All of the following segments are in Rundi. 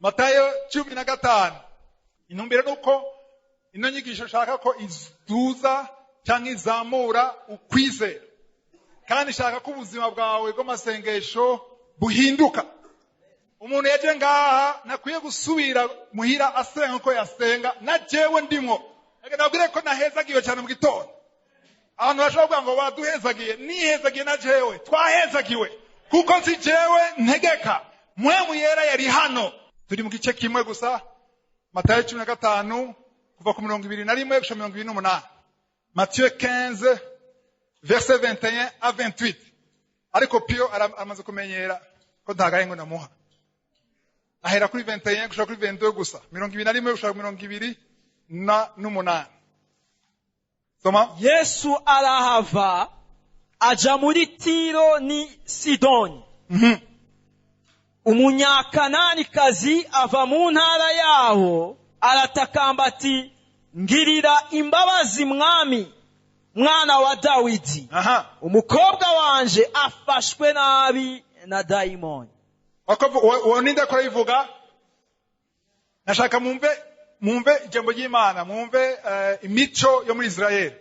Matayo 15. Intumbero nuko ino nyigisho shaka ko izuza cyangwa izamura ukwizera. Kandi shaka ko ubuzima bwawe bw'amasengesho buhinduka. Umuntu yaje ngaha nakwiye gusubira muhira asenga ko yasenga na jewe ndimwo. Nabwire ko nahezagiwe cyane mu gitondo. Abantu bashobora ngo baduhezagiye, nihezagiye na jewe, twahezagiwe. Kuko nzi jewe ntegeka, mwemu yera yari hano. Turi mu gice kimwe gusa, Matayo 15 kuva ku 21 gushika 28. Matthieu 15 verset 21 à 28. Ariko Pio aramaze kumenyera ko ntagayengo namuha. Ahera kuri 21 gushika kuri 22 gusa, 21 gushika 28. Soma. Yesu arahava aja muri Tiro ni Sidoni. Umunyakananikazi ava mu ntara yaho aratakamba ati, ngirira imbabazi mwami, mwana wa Dawidi. Umukobwa wanje afashwe nabi na daimoni. Woninde ko yivuga? Nashaka mumve ijambo ry'Imana, mumve imico yo muri Israeli.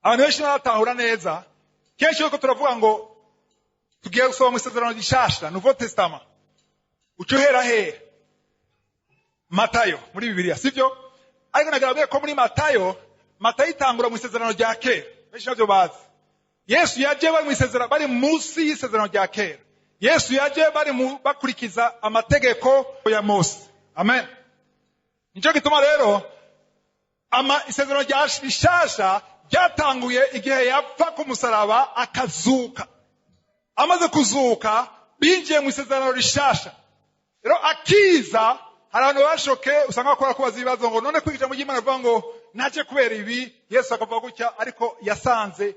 Abantu benshi batahura neza. Kenshi uko turavuga ngo tugiye gusoma mu isezerano rishasha, Nouveau Testament. Ucuhera he? Matayo muri Bibiliya, sivyo? Ariko nagaragaye ko muri Matayo itangura mu isezerano rya kera. Benshi navyo bazi. Yesu yaje bari mu isezerano, bari munsi y'isezerano rya kera. Yesu yaje bari bakurikiza amategeko ya Mose. Amen. Nico gituma rero isezerano rya rishasha ryatanguye igihe yapfa ku musaraba akazuka. Amaze kuzuka binjiye mu isezerano rishasha. Rero akiza hari abantu bashoke usanga bakora kubaza ibibazo ngo none kwigisha mu ry'Imana avuga ngo naje kubera ibi. Yesu akavuga gutya, ariko yasanze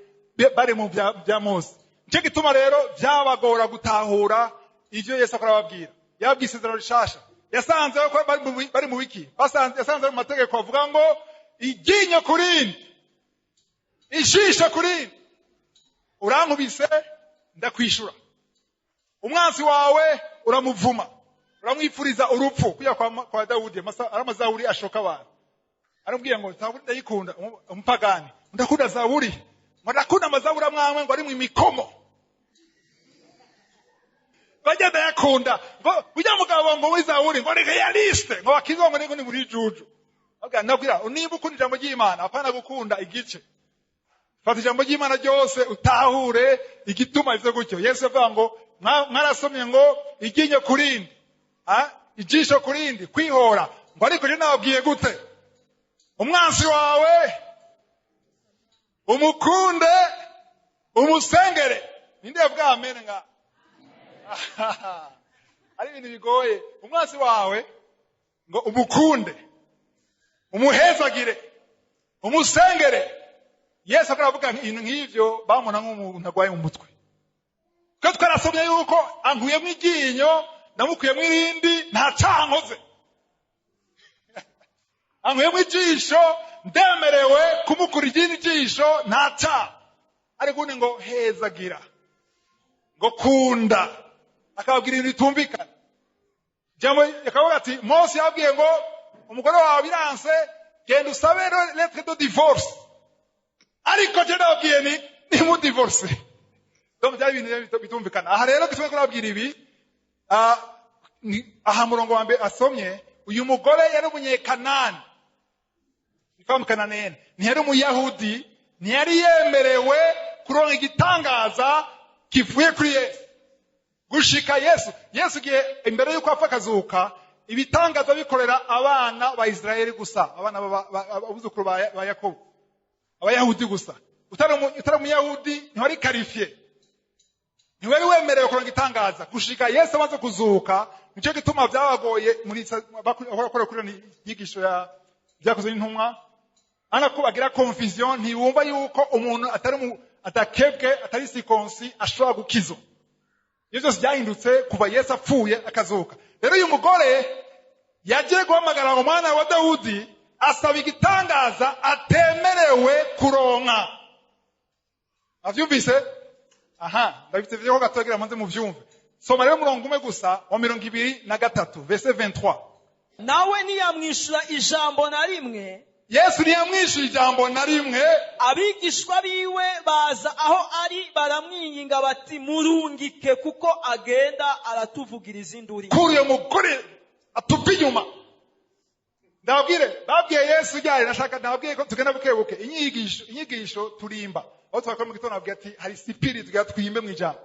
bari mu bya Mose. Nico gituma rero byabagora gutahura ivyo Yesu akorababwira. Yabwiye isezerano rishasha. Yasanze ko bari mu wiki. Yasanze mu mategeko avuga ngo iginyo kurindi, ijisho kurindi, urankubise ndakwishura, umwanzi wawe uramuvuma, uramwifuriza urupfu. Kuya kwa Dawudi aramazaburi ashoka abantu, arambwiye ngo Zaburi ndayikunda. Umupagani ndakunda Zaburi, ndakunda amazaburi amwamwe ngo ari mu imikomo bagenda yakunda ngo ujya mugabo ngo wizaburi ngo ni realiste ngo bakizo ngo ni muri juju. Nabwira niba ukunda ijambo ry'Imana apana gukunda igice. Fata ijambo ry'Imana ryose utahure igituma ivyo gutyo. Yesu avuga ngo mwarasomye ngo iginyo kurindi, ijisho kurindi, kwihora. Ngo ariko je nababwiye gute? Umwansi wawe umukunde, umusengere. Ninde yavuga amen nga? Ari ibintu bigoye. Umwansi wawe ngo umukunde, umuhezagire, umusengere. Yesu akaravuga ibintu nk'ivyo bamona nk'umuntu agwaye mu mutwe. Ko twarasomye yuko ankuyemo iginyo namukuyemo irindi nta cankoze. Ankuyemo ijisho ndemerewe kumukura igindi jisho nta ca. Ariko ngo hezagira, ngo kunda, akababwira ibintu bitumvikana. Jambo yakavuga ati Mose yabwiye ngo umugore wawe biranse genda usabe lettre de divorce. Ariko je nababwiye ni mu divorce. Donc byari ibintu bitumvikana. Aha rero giswe kurabwira ibi aha murongo wa mbere asomye, uyu mugore yari umunyekanani. Ifamu Kananene. Ntiyari umuyahudi, ntiyari yemerewe kuronka igitangaza kivuye kuri Yesu. Gushika Yesu gihe imbere yuko apfa akazuka, ibitangaza bikorera abana ba Israeli gusa, abana abuzukuru ba Yakobo, abayahudi gusa. Utari umuyahudi ntiwari qualifié, ntiwari wemerewe kuronka igitangaza. Gushika Yesu amaze kuzuka, nico gituma byabagoye muri bakora kuri nyigisho ya byakozwe n'intumwa. Ko bagira confusion, ntiwumva yuko umuntu atakebwe atari sikonsi ashobora gukizwa. Yesu byahindutse kuva Yesu apfuye akazuka. Rero uyu mugore yagiye guhamagara ngo mwana wa Dawudi asaba igitangaza atemerewe kuronka. Avyumvise? Ndabifite vyo gatogira manze mu vyumve. soma rero umurongo umwe gusa wa 23 verset 23. nawe ntiyamwishyura ijambo na rimwe. Yesu ntiyamwishyura ijambo na rimwe. Abigishwa biwe baza aho ari baramwinginga bati murungike kuko agenda aratuvugiriza induru. Kuri uyo mugore atuva inyuma. Babwiye Yesu ryari nashaka ndababwiye ko tugenda bukebuke inyigisho turimba. Aho twakora mu gitondo nabwiye ati hari spirit twimbe mu ijambo.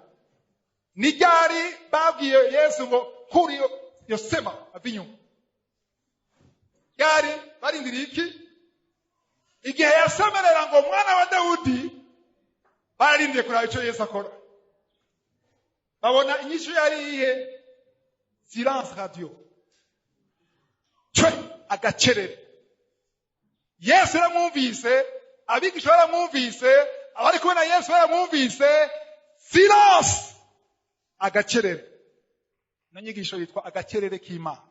Ni ryari babwiye Yesu ngo kuri yo sema abinyuma. Ryari barindiriye iki? Igihe yasemerera ngo mwana wa Dawudi, barindiye kuraba icyo Yesu akora. Babona inyishu yari iyihe? Silence radio. Agacerere. Yesu yaramwumvise, abigishwa baramwumvise, abari kumwe na Yesu baramwumvise, silence. Agacerere. Nanyigisho yitwa agacerere k'Imana.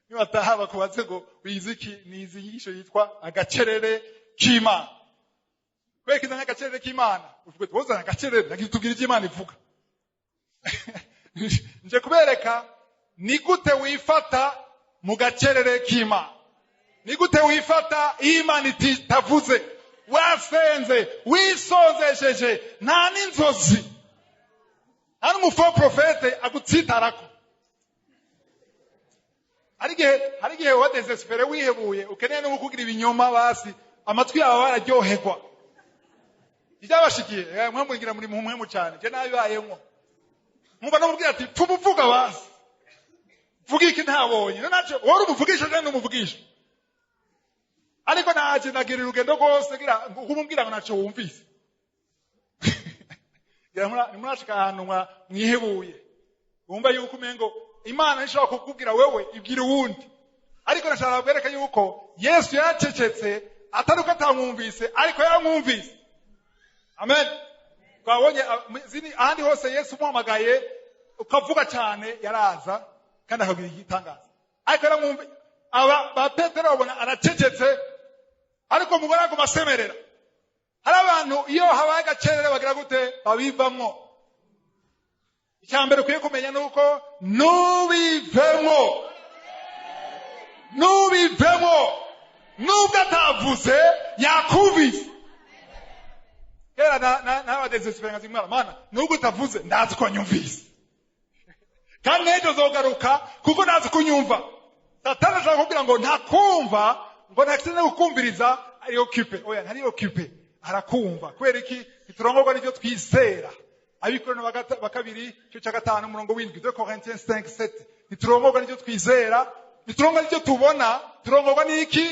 Niba tahaba kubaze ngo wiziki ni izinyigisho yitwa agacerere k'Imana. Kweki agacerere k'Imana. Uvuga tuwoza agacerere nakitubwira icyo Imana ivuga. Nje kubereka ni gute wifata mu gacerere k'Imana. Ni gute wifata Imana itavuze, wasenze, wisonzesheje, nta n'inzozi. Hano umufo profete agutsitarako. Hari igihe wa desespere wihebuye, ukeneye no kugira ibinyoma basi, amatwi yawe araryoherwa. Ibyabashikiye, mwe mugira muri muhumwe cyane, je nabibayemo. Mwumva no mubwira ati tumuvuga basi. Vuga iki ntabonye. Naco wari umuvugisha kandi umuvugisha. Ariko naje nagira urugendo rwose gira kumubwira ngo naco wumvise. Nimurashika ahantu mwihebuye. Wumva yuko umengo Imana ishaka kukubwira wewe ibwira uwundi. Ariko nashaka kwereka yuko Yesu yaracecetse atari uko atamwumvise ariko yaramwumvise. Amen. Twabonye zini ahandi hose Yesu muhamagaye ukavuga cyane yaraza kandi akagira igitangaza. Ariko yaramwumva ba Petero babona aracecetse ariko mugora ko basemerera. Hari abantu iyo habaye gacerere bagira gute babivamwo. Icyambere kuye kumenya nuko nubivemo nubwo atavuze yakumvise. Kera na desespera ngazimara mana nubwo utavuze ndazi ko nyumvise. Kandi ejo zogaruka kuko ndazi kunyumva. Satani ashaka kugira ngo ntakumva ngo ntakine gukumviriza ari occupé. Oya ntari occupé arakumva. Kwera iki iturongorwa n'ibyo twisera. Abikorano bakabiri cyo cya gatanu umurongo w'indwi 2 Corinthiens 5:7. Iturongorwa n'ibyo twizera, iturongorwa n'ibyo tubona, turongorwa n'iki?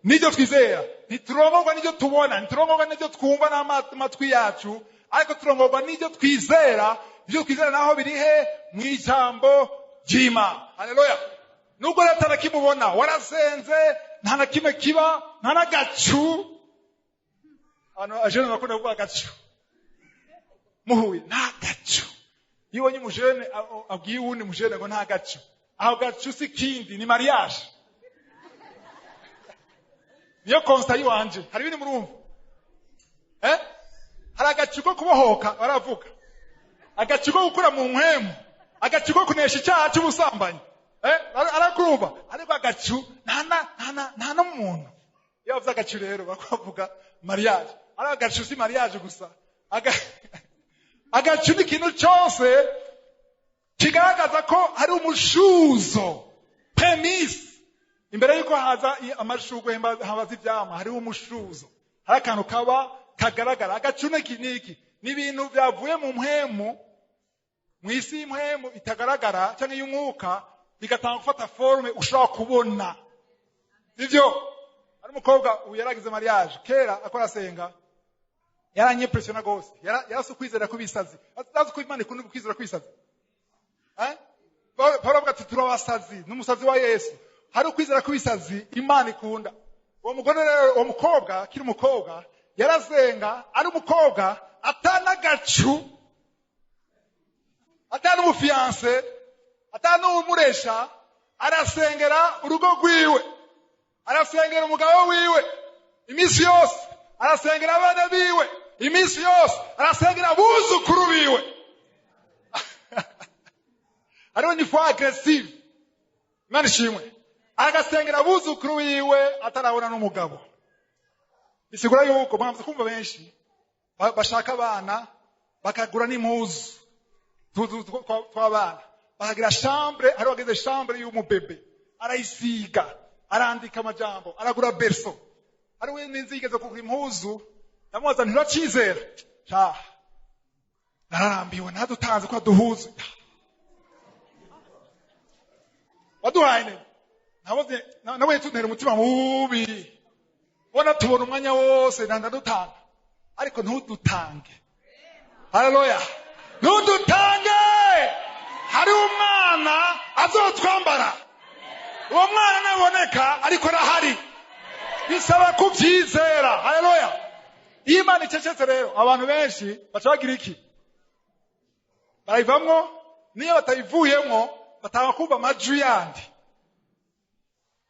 N'ibyo twizera. Iturongorwa n'ibyo tubona, iturongorwa n'ibyo twumva n'amatwi yacu, ariko turongorwa n'ibyo twizera. Ibyo twizera naho biri he? Mu ijambo ry'Imana. Haleluya. Nubwo natana kimubona, warasenze, nta na kimwe kiba, nta na gacu. Ajene nakunda kuvuga gacu. Muhuye nta gacu. Iyo nyi mujene abwiye uwundi mujene ngo nta gacu. Aho gacu si kindi ni mariage. Niyo konsta yiwanje. Hari ibindi murumva? Hari agacu ko kubohoka baravuga. Agacu ko gukura mu mpwemu. Agacu ko kunesha icyaha cy'ubusambanyi. Arakurumva. Ariko agacu nta no muntu. Iyo bavuze agacu rero bakavuga mariage. Ari agacu si mariage gusa. Agacu ni ikintu cyose kigaragaza ko hari umushuzo, premise. Imbere yuko haza amashugwe habaza ibyama, hari umushuzo. Hari akantu kaba kagaragara. Agacu n'iki ni ibintu byavuye mu mpwemu, mu isi y'impwemu itagaragara cyangwa y'umwuka bigatanga gufata forme ushobora kubona. Sivyo? Hari umukobwa yaragize mariage kera akora senga. Yaranyimpressiona gose. Yarasukwizera kubisazi. Atazi ko Imana ikunda kwizera kwisazi. Paulo avuga ati turabasazi n'umusazi wa Yesu. Hari ukwizera kubisazi Imana ikunda. Uwo mugore rero uwo mukobwa kiri umukobwa yarasenga ari umukobwa atana gacu atana umufiance atana umuresha arasengera urugo rwiwe arasengera umugabo wiwe imisi yose arasengera abana biwe iminsi yose arasengera abuzukuru biwe ariwe ni fois agressive Imana ishimwe agasengera abuzukuru biwe atarabona n'umugabo bisigura yuko mwamaze kumva benshi bashaka abana bakagura n'impuzu tw'abana bakagira chambre ari bageze chambre y'umubebe arayisiga arandika amajambo aragura berso ari we ninzigeze kugura impuzu ndamubaza ntiracizera nararambiwe ntadutanze ko duhuze waduhaye nawe tuntera umutima mubi bona tubona umwanya wose ndadutanga ariko ntudutange haleluya ntudutange hari umwana azotwambara uwo mwana naboneka ariko arahari bisaba kubyizera haleluya iyo Imana icecetse rero abantu benshi bacagira iki barayivamwo niyo batayivuyemo batanga kumva amajwi yandi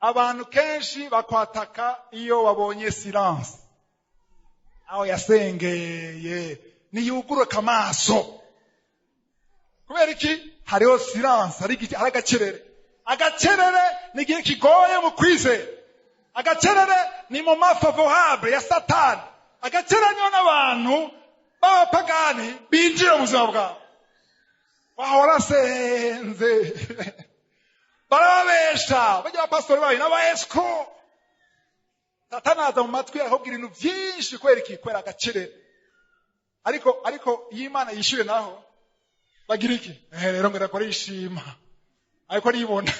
abantu kenshi bakwataka iyo babonye silence aho yasengeye niyuguruka amaso kubera iki hariho silence hari agacerere ni igihe kigoye mu kwizera agacerere ni mu mafavorable ya satani agacerere niyo n'abantu b'abapagani binjira mu buzima bwawe wahora senze barabesha bajya abapastori bayo n'abaesiko satani aza mu matwi akubwira ibintu byinshi kubera agacerere ariko iyo Imana yishyuye naho bagira iki rero ngo ndakora ishima ariko nibona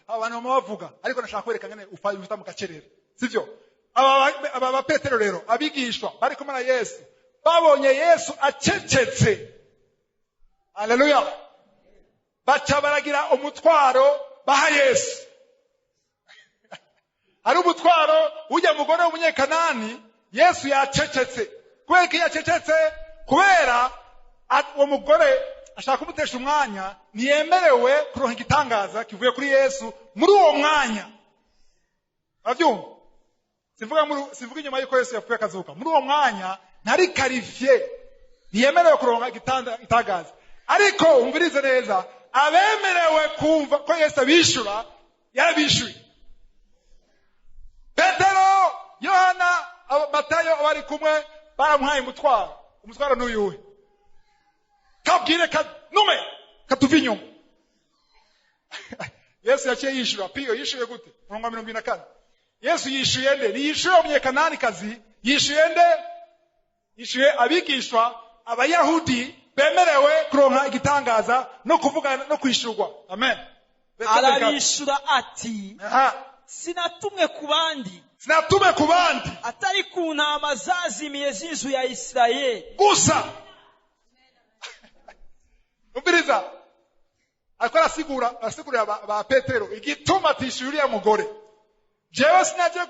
abantu bavuga ariko nashaka kwereka ngene ufata mu gacerere sivyo aba Petero rero abigishwa bari kumwe na Yesu babonye Yesu acecetse haleluya baca baragira umutwaro baha Yesu ari umutwaro ujya mugore w'umunyekanani Yesu yacecetse kubera ko yacecetse kubera uwo mugore ashaka kumutesha umwanya niyemerewe kuronka igitangaza kivuye kuri Yesu muri uwo mwanya avyumva sivuga inyuma yuko Yesu yapfuye akazuka muri uwo mwanya ntari qualifié niyemerewe kuronka igitangaza ariko umvirize neza abemerewe kumva ko Yesu abishura yarabishuye Petero Yohana Matayo bari kumwe baramuhaye umutwaro n'uyuwe kabwire nume katuva inyuma Yesu yaciye yishura piyo yishuye gute murongo 24 Yesu yishuye nde yishuye umunyekananikazi yishuye nde yishuye abigishwa abayahudi bemerewe kuronka igitangaza no kuvuga no kwishurwa amen arabishura ati sinatumwe ku bandi atari ku ntama zazimiye z'inzu ya Isirayeli gusa ubiriza akora asigura ba Petero igituma atishuriye mugore jewe sinaje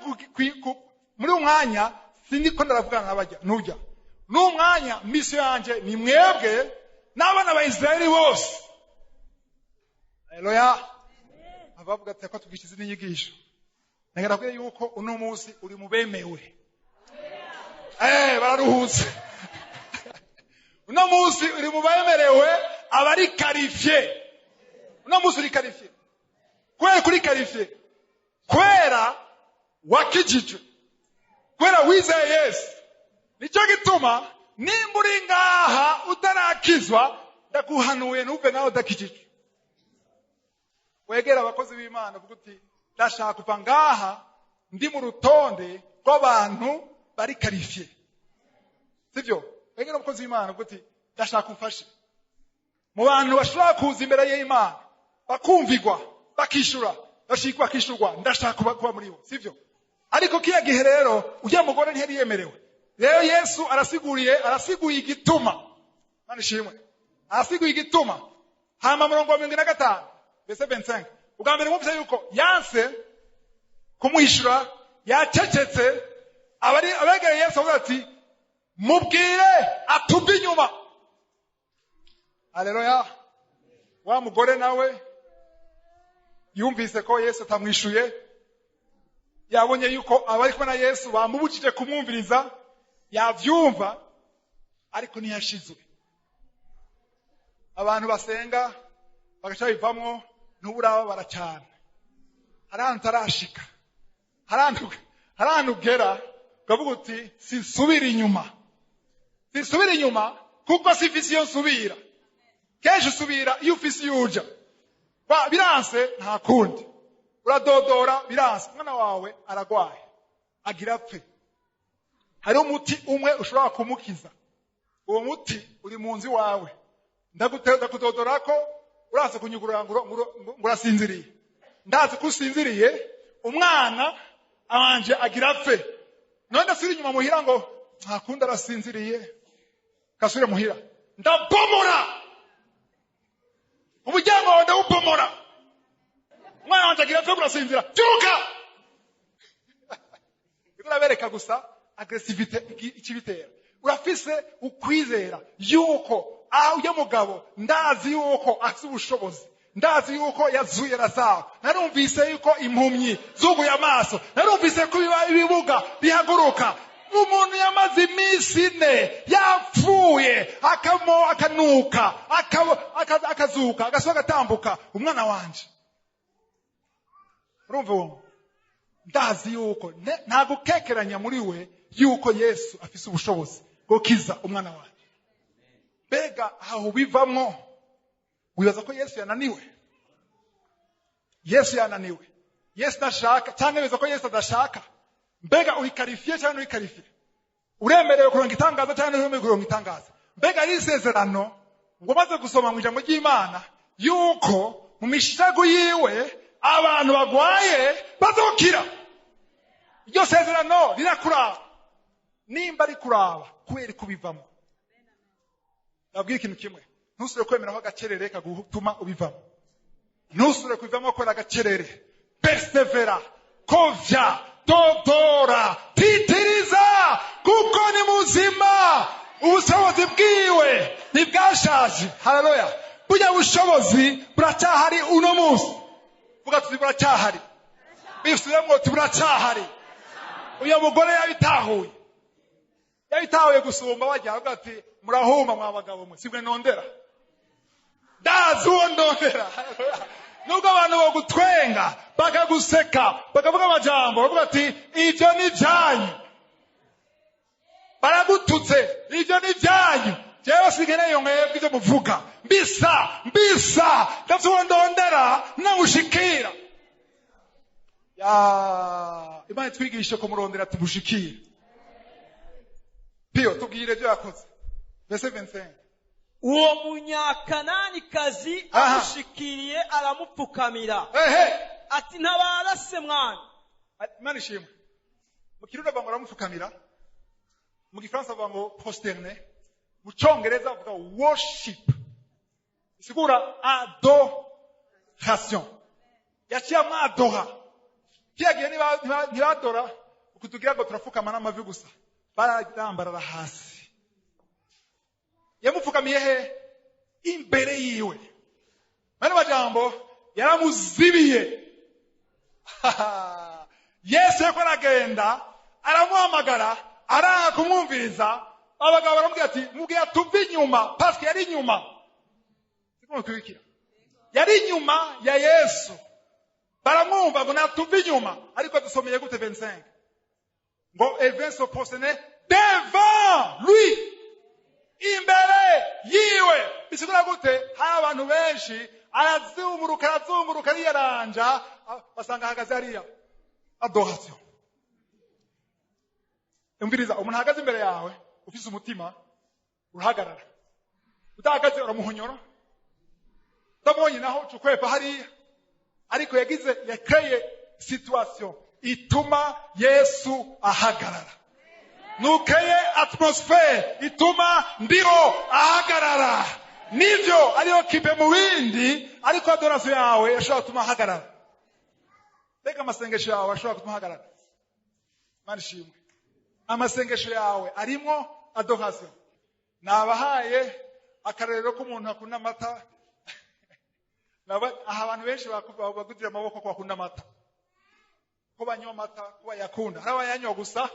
muri umwanya sindiko ndaravugana n'abajya nujya n'umwanya misi yanje ni mwebwe n'abana ba Isirayeli bose haleluya abavuga ati ko tugishize n'inyigisho nagarabwiye yuko uno munsi uri mubemewe bararuhutse uno munsi uri mubemerewe abari qualifié uno munsi uri qualifié kuri qualifié kwera wakijijwe kwera wizeye Yesu nicyo gituma nimba uri ngaha utarakizwa ndaguhanuye ntuve nawe udakijijwe wegera abakozi b'Imana uvuga uti ndashaka kuva ngaha ndi mu rutonde rw'abantu bari qualifié sivyo wegera abakozi b'Imana uvuga uti ndashaka kumfasha mu bantu bashobora kuza imbere y'Imana bakumvigwa bakishura bakishurwa ndashaka kuba muri bo sivyo ariko kiya gihe rero ujya mugore ntiyari yemerewe rero Yesu arasiguye igituma Mana ishimwe arasiguye igituma hama murongo 25 verse 25 ubwa mbere mwumvise yuko yanse kumwishura yacecetse abegereye Yesu avuga ati mubwire atuve inyuma haleluya wa mugore nawe yumvise ko Yesu atamwishuye yabonye yuko abari kumwe na Yesu bamubujije kumwumviriza yavyumva ariko ntiyashizwe. Abantu basenga bagaca bivamwo n'uburaba baracana. Harantu arashika. Harantu ugera ukavuga uti sisubira inyuma. Sisubira inyuma kuko sifisi yo nsubira. Kenshi usubira iyo ufisi yuja. Biranse nta kundi. Uradodora biranse. Umwana wawe aragwaye. Agira apfe. Hari umuti umwe ushobora kumukiza. Uwo muti uri mu nzi wawe. Ndakudodora ko urase kunyugurura ngo urasinziriye. Ndazi ko usinziriye, umwana abanje agira apfe. None asubira inyuma muhira ngo nta kundi arasinziriye. Kasubire muhira. Ndabomora. Umuryango wawe ndawubomora. Umwana wanje agira apfe urasinzira. Byuka! Urabereka gusa agresivite ikibitera. Urafise ukwizera yuko uyo mugabo ndazi yuko afite ubushobozi. Ndazi yuko yazuye Lazaro. Narumvise yuko impumyi zuguye amaso. Narumvise ko ibibuga bihaguruka. Umuntu yamaze iminsi 4 yapfuye akanuka akazuka agasohoka atambuka. Umwana wanje urumva uwo ndazi yuko nta gukekeranya muri we yuko Yesu afise ubushobozi bwo kiza umwana wawe. Bega aho bivamwo wibaza ko Yesu yananiwe. Yesu yananiwe. Yesu ndashaka cyangwa wibaza ko Yesu adashaka. Mbega uri karifiye cyangwa uri karifiye? Uremerewe kuronka itangazo cyangwa nturemerewe kuronka itangazo? Mbega ari isezerano ngo maze gusoma mu ijambo ry'Imana yuko mu mishago yiwe abantu bagwaye bazokira. Iryo sezerano rirakuraba. Nimba ari kuraba kubera kubivamo. Nabwiye ikintu kimwe. Ntusure kwemeraho agacerere kagutuma ubivamo. Ntusure kubivamo ko agacerere. Persevera, kovya, dodora, titiriza kuko ni muzima. Ubushobozi bwiwe ntibwashaje. Haleluya. Burya bushobozi buracyahari uno munsi. Vuga tuzi buracyahari. Bisubiremo tuburacyahari. Uyo mugore yabitahuye. Yabitahuye gusumba bajya avuga ati murahuma mwabagabo mwe sibwe nondera. Ndazi uwo ndondera. Nubwo abantu bagutwenga bakaguseka bakavuga amajambo bavuga ati ibyo ni byanyu. Baragututse ibyo ni byanyu. Jewe sigeneye mwebwe ibyo muvuga. Mbisa ndazi uwo ndondera namushikira. Imana twigishe ko murondera tumushikira. Pio tubwire byo yakoze. Verse 25. Uwo munyakanani kazi amushikiriye aramupfukamira. Ati ntabara se mwana. Imana ishimwe. Mu Kirundi bavuga aramupfukamira. Mu Gifaransa bavuga ngo prosterner. Mu Cyongereza bavuga worship. Sigura adoration. Yaciye adora. Kiyagiye ntibadora ukutugira ngo turafukama n'amavi gusa. Bararambarara hasi. Yamupfukamiye he? Imbere yiwe. Mane majambo yaramuzibiye. Yesu yako aragenda aramuhamagara aranga kumwumviriza. Abagabo baramubwira ati mubwira tuve inyuma paske yari inyuma. Siko kwikira. Yari inyuma ya Yesu. Baramwumva ngo natuve inyuma ariko dusomeye gute 25. Ngo Elvin se postene devant lui. Imbere yiwe. Bisigura gute? Hari abantu benshi arazunguruka yaranja basanga hagaze hariya. Adoration. Umviriza umuntu hagaze imbere yawe ufise umutima urahagarara. Utahagaze uramuhonyora. Tabonye naho cukwepa hariya. Ariko yakreye situation ituma Yesu ahagarara. Nukeye atmosphere ituma ndiho ahagarara. Nivyo ariyo kipe mu bindi ariko adoration yawe yashobora gutuma ahagarara. Bega amasengesho yawe ashobora gutuma ahagarara. Imana ishimwe. Amasengesho yawe arimo adoration. Nabahaye akarero k'umuntu akunda amata. Abantu benshi bagudira amaboko ko bakunda amata. Ko banywa amata, ko bayakunda. Hari abayanywa gusa,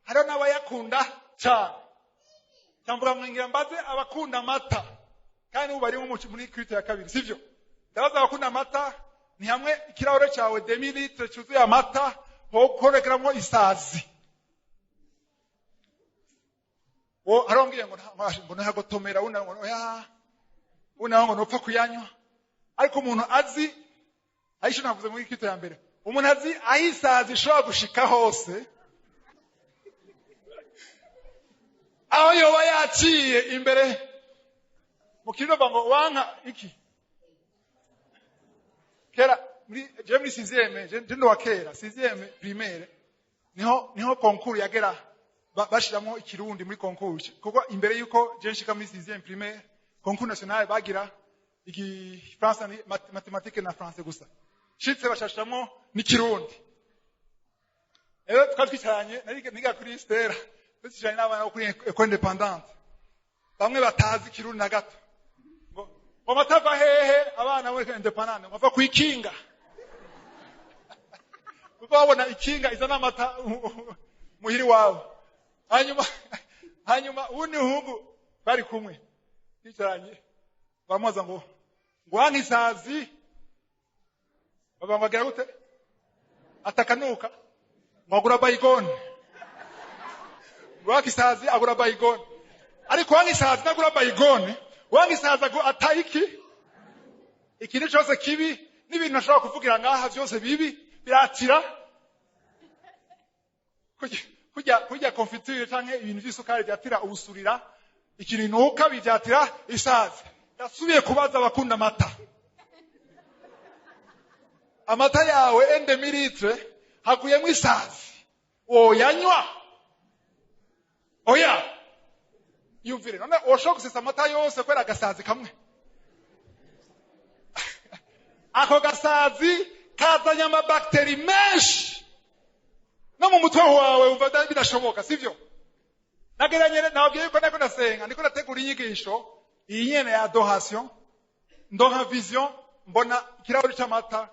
hari n'abayakunda cyane. Tamvuga mwingira mbaze abakunda amata. Kandi ubu barimo muri Kristo ya kabiri, sivyo? Ndabaza abakunda amata, ni hamwe ikirahure cyawe 2 litres cyuzuye amata, ho korekeramo isazi. Arongeye ngo ntagotomera ngo nopfa kuyanywa. Ariko umuntu azi ayisho navuze muri Kristo ya mbere. Umuntu azi ahisazi ishobora gushika hose. Aho yoba yaciye imbere mukino bango wanka iki. Kera muri sixième, je ndo wakera, sixième primaire. Niho concours yagera bashiramo ikirundi muri concours. Kuko imbere yuko je nshika muri sixième primaire, concours national bagira iki France ni mathématiques na français gusa. Shitse bashashamo ni kirundi. Twatwicaranye niga kuri Stella. Twitcaranye n'abana kuri école indépendante. Bamwe batazi kirundi na gato. Ngo matava hehe abana muri indépendante bava kwikinga. Kuko babona ikinga izana amata muhiri wabo. Hanyuma ubundi hungu bari kumwe. Twicaranye bamubaza ngo wankisazi bagira gute atakanuka ngagura bayigone wakisazi agura bayigone ariko wankisazi nagura bayigone wankisazi atayiki ikintu cyose kibi n'ibintu nashobora kuvugira ngaha byose bibi biratira kujya confiture canke ibintu by'isukari byatira ubusurira ikintu nuka bibyatira isazi. Yasubiye kubaza abakunda amata. Amata yawe 1 litre hakuyemo isazi. Yanywa. Oya. Yumvire none oshobora gusesa amata yose kwera gasazi kamwe. Ako gasazi kazanya amabakteri menshi. No mu mutwe wawe umva bidashoboka, sivyo? Nageranye nabwiye yuko nako nasenga, niko nategura inyigisho. Iyi nyene ya adoration, ndonka vision, mbona ikirahure cy'amata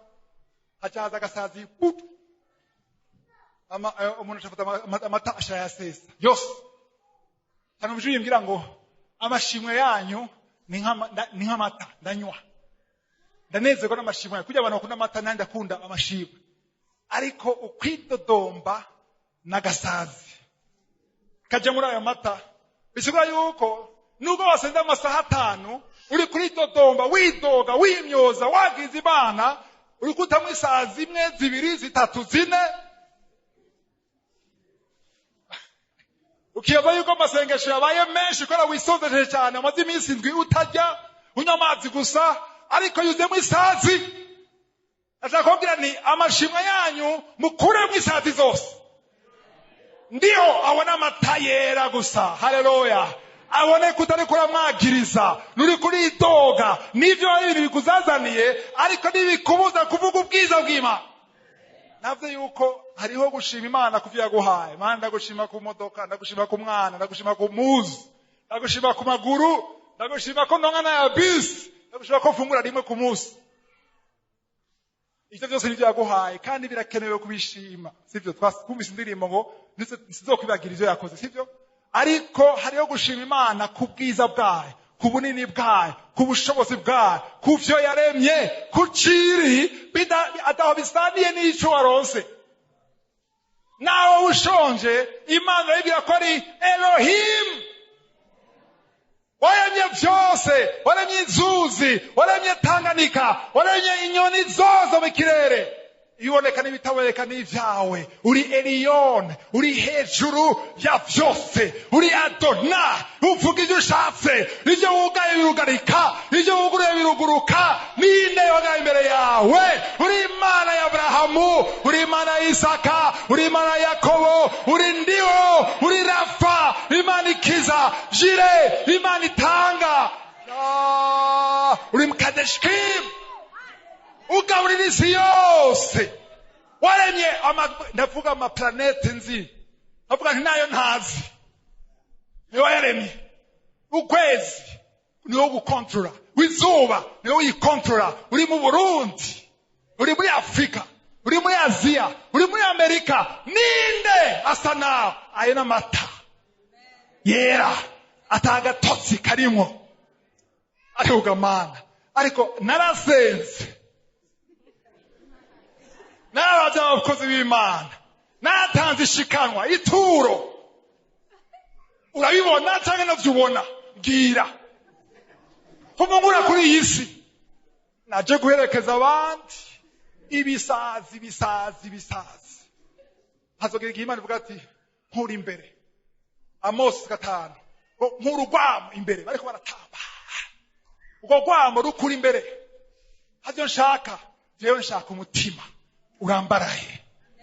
hacaza gasazi pup. Umuntu ashafata amata ashayasesa yose. Hano mjuri mbwira ngo amashimwe yanyu ni nk'amata ndanywa. Ndanezerwa n'amashimwe kujya abantu bakunda amata nandi akunda amashimwe. Ariko ukwidodomba na gasazi kaje muri ayo mata bisigura yuko nuko wasenda amasaha 5 uri kuri dodomba widoga wimyoza wagize ibana uri kutamwe isazi 1 2 3 4 ukiyaza yuko amasengesho yabaye menshi kora wisonzeje cyane amazi iminsi 7 utajya unywa amazi gusa ariko yuzemo isazi. Azakubwira ni amashimwe yanyu mukure mu isazi zose. Ndio abona amata yera gusa. Haleluya. Abone kutari kuramwagiriza nuri kuri doga nivyo ibintu bikuzazaniye ariko nibikubuza kuvuga ubwiza bw'Imana. Navyo yuko hariho gushima Imana kuvyo yaguhaye. Imana ndagushima ku modoka, ndagushima ku mwana, ndagushima ku muzi, ndagushima ku maguru, ndagushima ko ndongana ya bisi, ndagushima ko fungura rimwe ku musi. Icyo byose nivyo yaguhaye kandi birakenewe kubishima. Sivyo twaskumvise indirimbo ngo ntizokwibagira ivyo yakoze, sivyo? Ariko hariho gushima Imana ku bwiza bwayo, ku bunini bwayo, ku bushobozi bwayo, ku vyo yaremye, ku ciri ataho bisaniye n'ico waronse. Nawe ushonje Imana yibwira ko ari Elohim. Waremye byose, waremye inzuzi, waremye Tanganyika, waremye inyoni zozo mu kirere. Iboneka n'ibitaboneka n'ivyawe. Uri Elion, uri hejuru ya vyose, uri Adona, uvuga ivyo ushatse, ivyo wugaye birugarika, ivyo wuguruye biruguruka, ninde yoga imbere yawe? Uri Imana ya Abrahamu, uri Imana ya Isaka, uri Imana ya Yakobo, uri Ndiho, uri Rafa, Imana ikiza, Jire, Imana itanga. Uri Mkadeshkim, ugaburira isi yose. Waremye ndavuga ama planet nzi. Ndavuga nayo ntazi. Niwe yaremye. Ukwezi niwo gukontrola. Wizuba niwo yikontrola. Uri mu Burundi, uri muri Afrika, uri muri Asia, uri muri Amerika. Ninde asa nawe? Ayo n'amata yera atagatotsi karimwo. Ariko gamana, ariko narasenze, narabaza abakozi b'Imana, natanze ishikanwa ituro. Urabibona cyangwa navyubona? Gira kumungura kuri iyi si naje guherekeza abandi ibisazi hazogera igihe Imana ivuga ati nkuri imbere. Amos 5 nk'urugwamo imbere bariko baratamba, ubwo rwamo rukuri imbere. Havyo nshaka, jewe nshaka umutima urambaraye,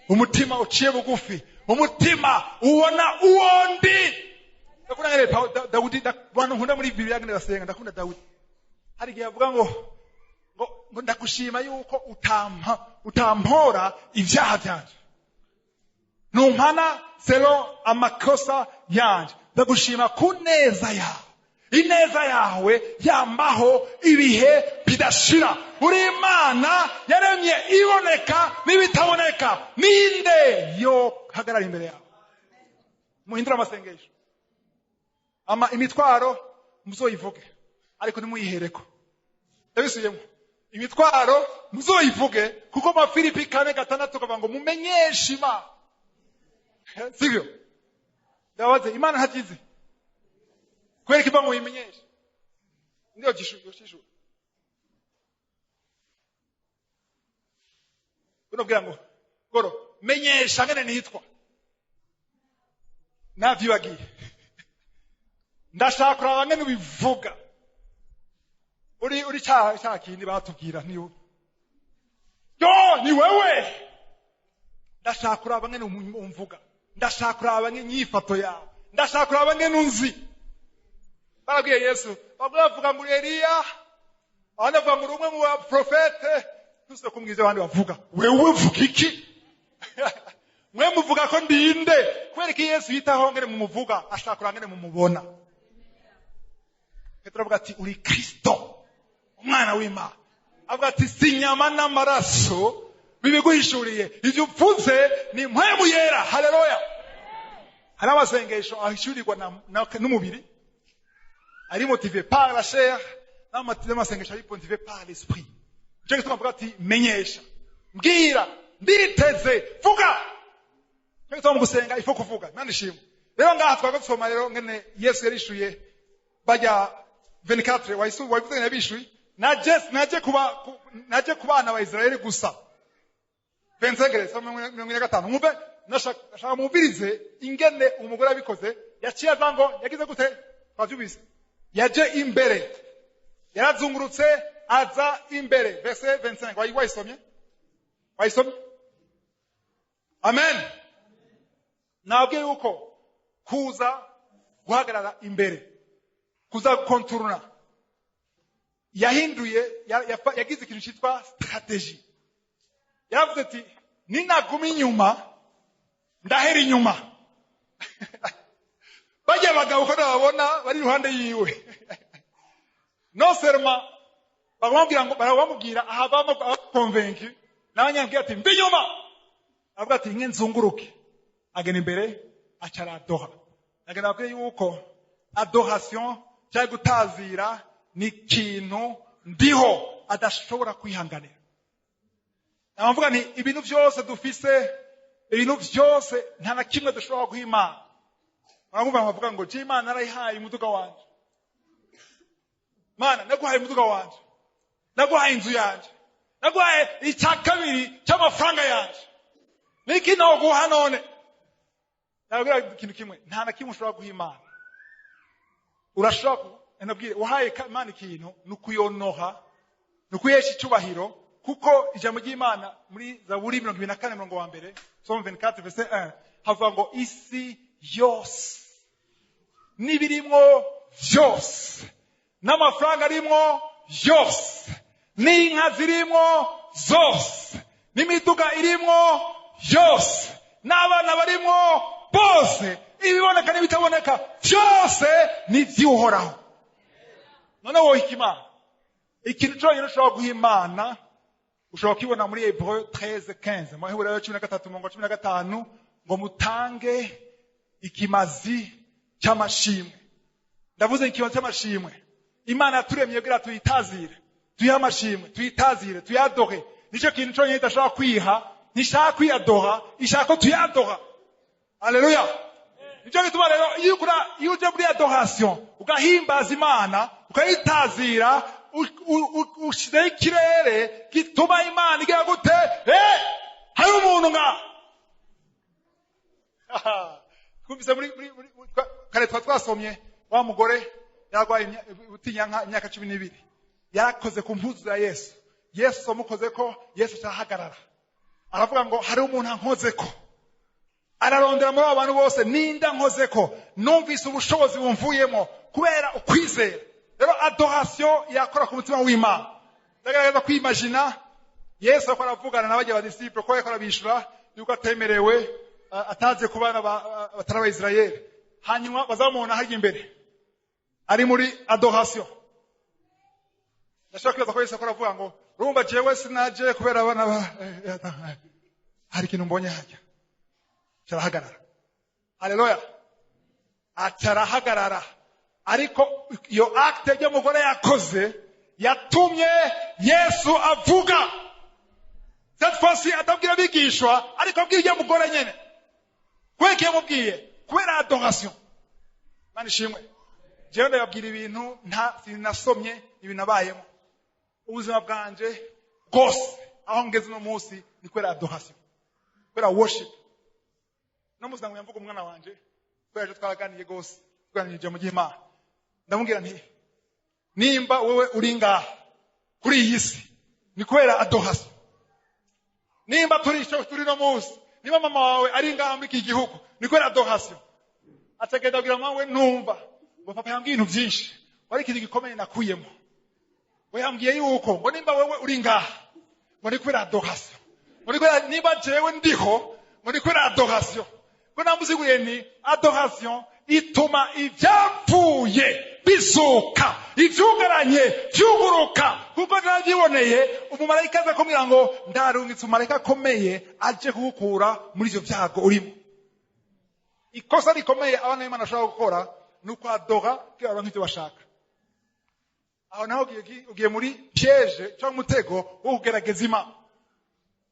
umutima uciye bugufi, umutima ubona uwondi. Ndakunda ngere Dawudi, abantu nkunda muri Bibiliya ngene basenga, ndakunda Dawudi. Hari igihe avuga ngo ndakushima yuko utampora ibyaha byanje, numpana selo amakosa yanje. Ndagushima ku neza yawe, ineza yawe yambaho ibihe bidashira. Uri Imana yaremye iboneka n'ibitaboneka. Ninde yo hagarara imbere yawe? Muhindura amasengesho. Imitwaro muzoyivuge, ariko nimuyihereko. Ndabisubiyemo, imitwaro muzoyivuge, kuko mu Filipi 4:6 kavuga ngo mumenyeshe Imana. Sivyo? Ndabaze Imana hagize kwereka iba muyimenyeshe. Ndio jishu. Unobwira ngo goro menyesha ngene nitwa. Navyibagiye. Ndashaka kuraba ngene ubivuga. Uri cya kindi batubwira niyo. Yo ni wewe. Ndashaka kuraba ngene umvuga. Ndashaka kuraba nyifato yawe. Ndashaka kuraba ngene unzi. Barabwiye Yesu, bavuga ngo Eliya, anavuga ngo umwe mu baprofete, tuse kumwize abandi bavuga. Wewe uvuga iki? Mwe muvuga ko ndinde. Kwereka Yesu yitaho ngene mu muvuga, ashaka kuraba ngene mu mubona. Petero avuga ati uri Kristo, umwana w'Imana. Avuga ati sinyama n'amaraso bibiguhishuriye, ivyo upfuze ni mpwemu yera. Haleluya. Hari amasengesho ahishurirwa n'umubiri, ari motivé par la chair, n'amasengesho ari motivé par l'esprit. Cyo gituma avuga ati menyesha, mbwira, nditeze, vuga. Cyo gituma mu gusenga ifo kuvuga. Imana ishimwe. Rero ngaha twagusoma rero ngene Yesu yarishuye bajya 24 wayivuze nabishuye. Naje kubana wa Israeli gusa. 25 mwumve, nashaka mubirize ingene umugore abikoze. Yaciye azango yagize gute? Twavyubise. Yaje imbere, yarazungurutse aza imbere. Verse 25 wayisomye? Amen. Nabwiye yuko kuza guhagarara imbere, kuza konturuna, yahinduye, yagize ikintu cyitwa strategy. Yaravuze ati ninaguma inyuma ndahera inyuma. Bajya abagabo ko babona bari iruhande yiwe. No serma baramubwira aha convaincre, n'abanyambwira ati mbi inyuma. Avuga ati nge nzunguruke, agena imbere acara adoha. Agena bakwiye yuko adoration cyangwa gutazira ni ikintu ndiho adashobora kwihanganira. Navuga ni ibintu byose dufise, ibintu byose nta na kimwe dushobora guha Imana. Bavuga ngo Imana narayihaye umuduga wanje. Mana naguhaye umuduga wanje, naguhaye inzu yanje, naguhaye icyakabiri cy'amafaranga yanje. Niki no guha none? Navuga ikintu kimwe, nta na kimwe ushobora guha Imana. Urashobora enabwire uhaye Imana ikintu nukuyonoha, nukuyesha icubahiro, kuko ijambo ry'Imana muri Zaburi 24:1 Psalm 24 verset 1 havuga ngo isi yose nibirimwo byose, n'amafaranga arimwo yose, n'inka zirimwo zose, n'imiduga irimwo yose, n'abana barimwo bose, ibiboneka n'ibitaboneka byose ni by'Uhoraho. None wowe Imana ikintu cyonyine ushobora guha Imana, ushobora kibona muri Hébreux 13:15, mu Heburayo 13:15 ngo mutange ikimazi cy'amashimwe. ndavuze ikibazo cy'amashimwe. Imana yaturemye kugira tuyitazire, tuyihe amashimwe, tuyitazire, tuyadore. Nicyo kintu cyonyine idashaka kwiha, ntishaka kwiyadoha, ishaka ko tuyadoha. Haleluya. Nicyo gituma rero iyo uje muri adoration ugahimbaza Imana ukayitazira, ushizeho ikirere gituma Imana igira gute, hari umuntu nga twumvise muri kare twasomye wa mugore yarwaye utinyanka imyaka 12 yarakoze ku mpuzu ya Yesu. Yesu amukoze ko Yesu cyahagarara, aravuga ngo hari umuntu ankoze ko. Ararondera muri abantu bose, ninda nkoze ko numvise ubushobozi bumvuyemo kubera ukwizera. Rero adoration yakora ku mutima w'Imana. Ndagaragaza kwimagina Yesu akora avugana n'abaje badisiple ko yakora bishura yuko atemerewe ataze kubana batara Israel. Hanyuma bazamubona hari imbere ari muri adoration. Ndashaka kwibaza ko Yesu akora avuga ngo rumva jewe sinaje kubera abana hari ikintu mbonye hajya. Charahagarara. Haleluya. Acharahagarara. Ariko iyo acte y'umugore yakoze yatumye Yesu avuga. Cette fois-ci atabwira abigishwa ariko abwira iyo mugore nyene. Kweke yamubwiye kubera adoration. Mani shimwe. Jewe ndababwira ibintu sinasomye ibintu abayemo. Ubuzima bwanje bwose aho ngeze no munsi ni kubera adoration. Kubera worship. Namuza ngo yamvuga umwana wanje kwaje twaraganiye gose twanije mu gihima. Ndamubwira nti nimba wewe uri ngaha kuri iyi si ni kubera adoration. Nimba turi no munsi, nimba mama wawe ari ngaha muri iki gihugu ni kubera adoration. Ategeda kugira mama numva ngo papa yambwiye ibintu byinshi, wari ikintu gikomeye nakuyemo. We yambwiye yuko ngo nimba wewe uri ngaha ngo ni kubera adoration. Muri kubera nimba jewe ndiho ngo ni kubera adoration. Kuna muziguye ni adoration ituma ibyapfuye bizuka, ivyugaranye vyuguruka. Kuko nabyiboneye umumarayika aza kumira ngo ndarungitse umumarayika akomeye aje kugukura muri ivyo byago urimo. Ikosa rikomeye abana b'Imana bashaka gukora nuko adora kyo abantu ivyo bashaka. Aho naho ugiye muri piège cyangwa mutego wo kugerageza Imana.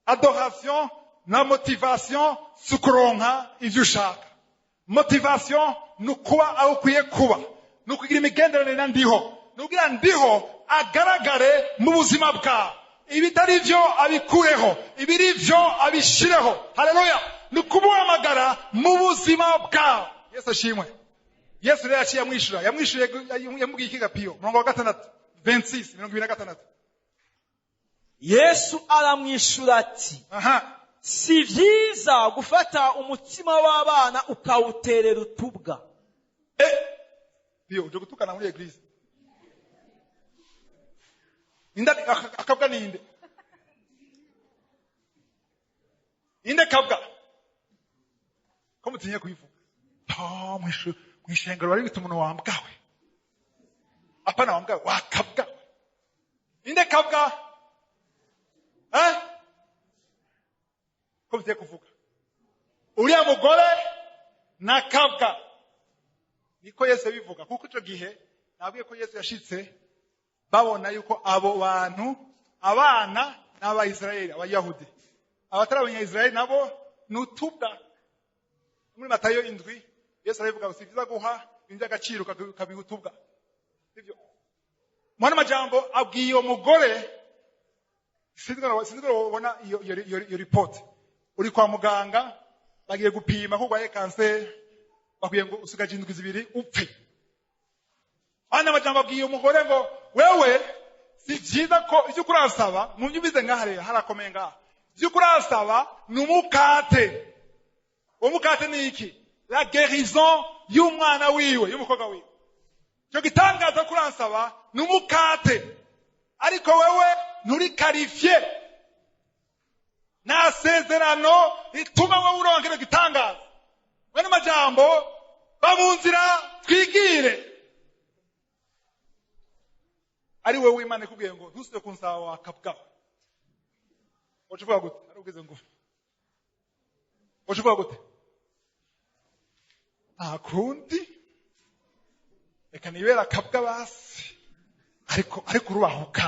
Adoration na motivation sukuronka ivyo ushaka. Motivation nukuba aho ukwiye kuba, nukugira imigenderanire na ndiho, nukugira ndiho agaragare mu buzima bwawe. Ibitari byo abikureho, ibiri byo abishireho. Haleluya. Nukubuhamagara mu buzima bwawe. Yesu ashimwe. Yesu rero yaciye yamwishuye yamubwiye ikigapiyo 26:26. Yesu aramwishura ati, si vyiza gufata umutima w'abana ukawuterera utubwa. Biyo uje gutukana muri eglise. Inda akabwa ninde? Inde kabwa. Ko mutinye kuyivuga. Mwishengero bari bituma umuntu wambwawe. Apana wambwawe wakabwa. Inde kabwa? Ko mutinye kuvuga. Uriya mugore nakabwa. Niko Yesu bivuga kuko ico gihe nabwiye ko Yesu yashitse babona yuko abo bantu abana n'aba Israeli abayahudi abatari abanya-Israeli nabo nutubwa. Muri Matayo 7 Yesu aravuga ngo siviza guha ibintu agaciro kabihutubwa. Sivyo mwana majambo abwiye umugore sinzigara ubona iyo report uri kwa muganga bagiye gupima ko gwaye cancer bakwiye ngo usigaje indwi 2 upfe. Ana majambo abwiye umugore ngo wewe si byiza ko icyo kurasaba mu nyubize ngahare harakomeye ngaha. Icyo kurasaba numukate. Umukate ni iki? La guérison y'umwana wiwe y'umukobwa wiwe. Cyo gitangaza kurasaba numukate. Ariko wewe nturi qualifié. Na sezerano ituma wowe uronkera gitangaza. Wena majambo babunzira twigire. Ari wewe Imana ikubwiye ngo ntusubire kunsaba wakabwa. Ucuvuga gute? Ari ugeze ngo. Ucuvuga gute? Akundi. reka nibera akabwa basi ariko urubahuka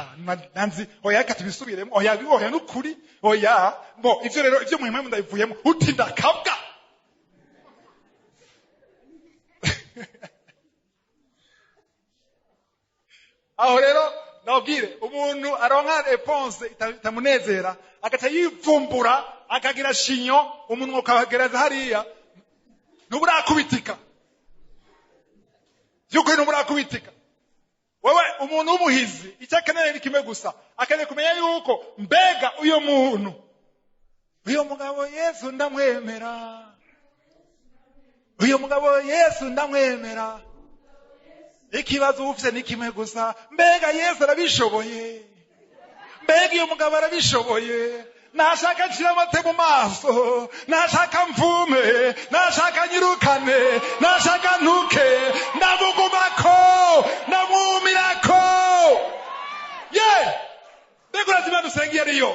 nanzi oya reka tubisubiremo oya n'ukuri oya bo ivyo rero ivyo muhimwe ndabivuyemo uti ndakabwa aho rero ndabwire umuntu aronka réponse itamunezera agaca yivumbura akagira shinyo umuntu ukagereza hariya ntuburakubitika byukuri ntuburakubitika wewe umuntu w'umuhizi icyo akeneye ni kimwe gusa akeneye kumenya yuko mbega uyo muntu uyo mugabo Yesu ndamwemera uyo mugabo Yesu ndamwemera ikibazo ufite ni kimwe gusa mbega Yesu arabishoboye mbega uyo mugabo arabishoboye nashaka nshira amate mu maso nashaka mvume nashaka nyirukane nashaka ntuke ndamugumako ndamwumirako mbega urazima dusengiye ariyo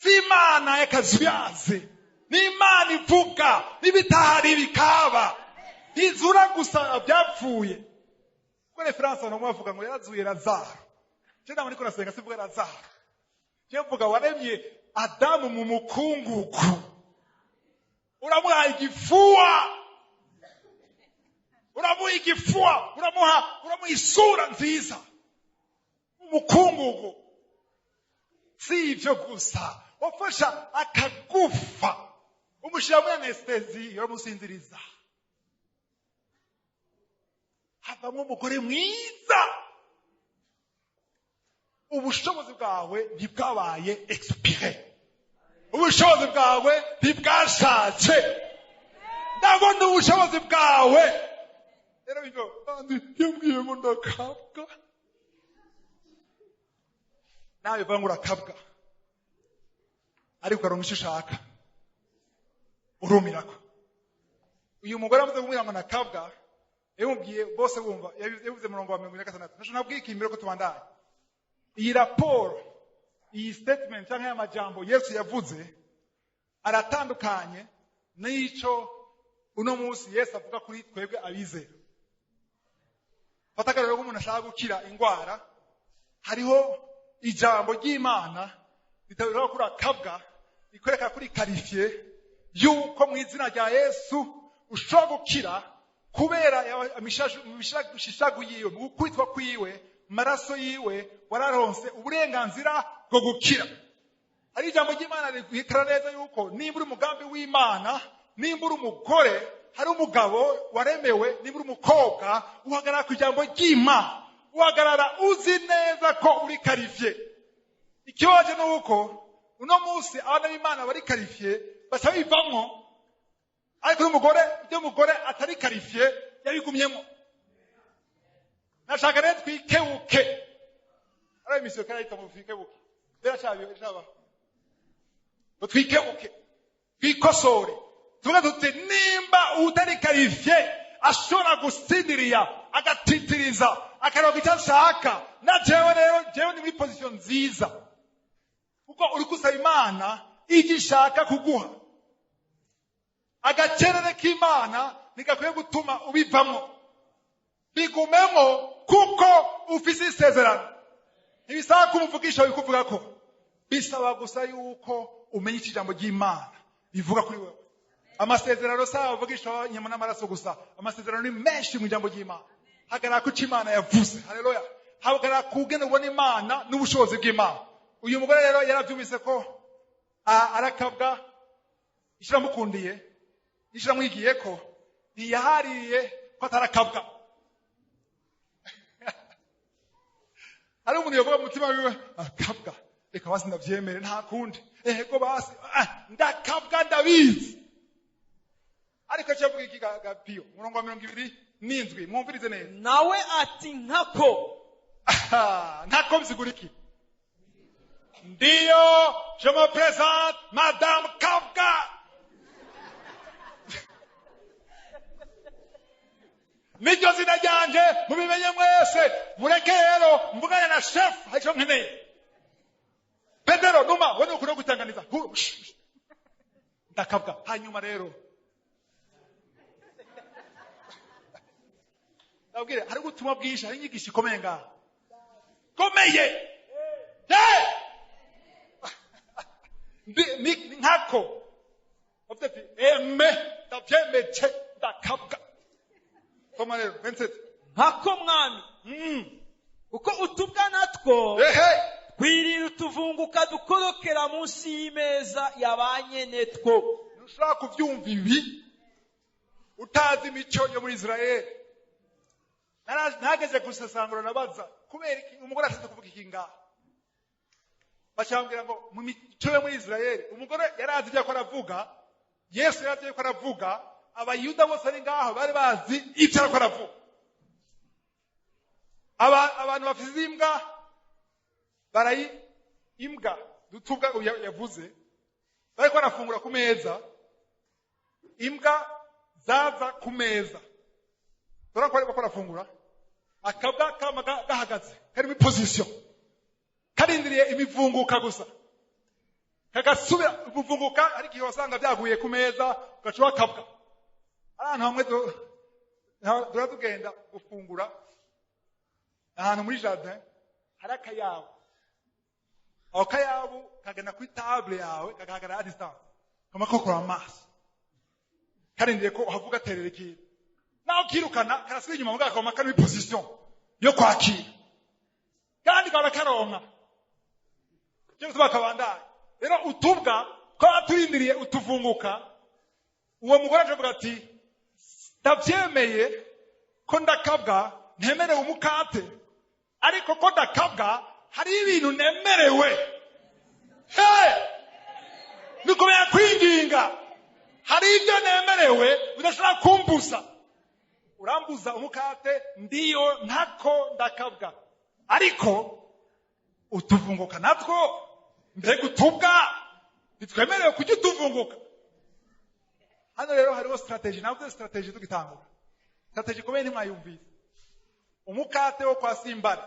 si imana y'akazuyaze ni imana ivuga n'ibitahari bikaba ntizura gusa byapfuye kuko referanse abantu bavuga ngo yarazuye Lazaro cyenda muri kurasenga sivuga Lazaro Jevuga waremye Adamu mu mukungugu uramuha igifua uramuha isura nziza umukungugu si ivyo gusa wafasha akagufa umushira muri anesthesi uramusinziriza havamo umugore mwiza ubushobozi bwawe ntibwabaye expiré ubushobozi bwawe ntibwashatse ndabona ubushobozi bwawe rero bino yambwiye ngo ndakabwa nawe banga urakabwa ariko ukaronka icyo ushaka urumirako uyu mugore amaze kumubwira ngo nakabwa yamubwiye bose bumva yavuze murongo wa 116 nashobora kubwika imbere ko tubandanye iyi raporo iyi statement cyangwa amajambo Yesu yavuze aratandukanye n'ico uno munsi Yesu avuga kuri twebwe abizera fataka rero umuntu ashaka gukira ingwara hariho ijambo ry'Imana ritabira kuri akabwa ikoreka kuri qualifié yuko mu izina rya Yesu ushobora gukira kubera imishagu yiwe mu kwitwa kwiwe maraso yiwe wararonse uburenganzira bwo gukira ari ijambo ry'Imana rikira neza yuko nimba uri umugambi w'Imana nimba uri umugore hari umugabo waremewe nimba uri umukobwa uhagarara ku ijambo ry'Imana uhagarara uzi neza ko uri qualifié ikibazo nuko uno munsi abana b'Imana bari qualifié basabivamo ariko umugore atari qualifié yabigumyemo nashaka rero twikebuke ari imisiyo karayita mu twikebuke biracaba twikebuke twikosore tuvuga tuti nimba utari qualifié ashobora gusindiriya agatitiriza akaronka icyo ashaka na jewe ni muri position nziza kuko uri gusaba Imana icyo ishaka kuguha agacerere k'Imana ntigakwiye gutuma ubivamo bigumemo kuko ufise isezerano ntibisaba kumuvugisha bikuvuga ko bisaba gusa yuko umenya ijambo ry'Imana rivuga kuri wewe amasezerano saba avugisha nyama n'amaraso gusa amasezerano ni menshi mu ijambo ry'Imana hagarara ku Imana yavuze haleluya hagarara kugene ubona Imana n'ubushobozi bw'Imana uyu mugore rero yaravyumvise ko arakabwa ishiramukundiye ishiramwigiye ko ntiyahariye ko atarakabwa hari umuntu yovuga mu mutima wiwe akabwa reka basi ndavyemere nta kundi ego basi ndakabwa ndabizi ariko cyavuga iki gapiyo murongo wa 27 mwumvirize neza nawe ati nkako bizigura iki ndiyo je me présente madame Kabga niryo zina ryanje mubimenye mwese mureke rero mvugane na chef haco nkeneye Pedro numa wone ukuri gutanganiza ndakabwa hanyuma rero ndabwire hari ubutumwa bwinshi, hari inyigisho ikomeye ngaha komeye ni nkako bavuze ati ndabyemeye ndakabwa. Soma rero Vincent. nkako mwami uko utubwa natwo twirira utuvunguka dukorokera munsi y'imeza y'abanyenetwo. Ntushobora kubyumva ibi utazi imico yo muri Israeli. Nageze gusesangura nabaza kubera iki umugore ashatse kuvuga iki ngaha. Bacambwira ngo mu mico yo muri Israeli umugore yarazi ibyo akora avuga, Yesu yarazi ibyo akora avuga, abayuda bose ari ngaho bari bazi ibyo akora avuga. Abantu bafite imbwa imbwa dutubwa yavuze bariko barafungura ku meza, imbwa zaza ku meza turakora ko barafungura, akabwa kama gahagaze kari muri position karindiriye imivunguka gusa, kagasubira ubuvunguka ari gihe wasanga byaguye ku meza gacuba kabwa. Ahantu hamwe turatugenda gufungura ahantu muri jardin hari akayabu, aho kayabu kagenda kuri table yawe kagahagarara à distance kama kokora amaso karindiriye ko uhavuga terera ikintu, naho kirukana karasubira inyuma mugaka kama kari muri position yo kwakira kandi kaba karonka cyo bakabandanya. Rero utubwa ko aturindiriye utuvunguka, uwo mugore avuga ati ndabyemeye ko ndakabwa ntemerewe umukate, ariko ko ndakabwa hari ibintu nemerewe. Nikomeye kwinginga, hari ibyo nemerewe udashobora kumbuza. Urambuza umukate ndiyo ntako ndakabwa, ariko utuvunguka natwo mbega utubwa bitwemerewe kujya utuvunguka. Hano rero hariho strategy, navuze strategy tugitangura. Strategy komeye ntimwayumvise. Umukate wo kwa Simbari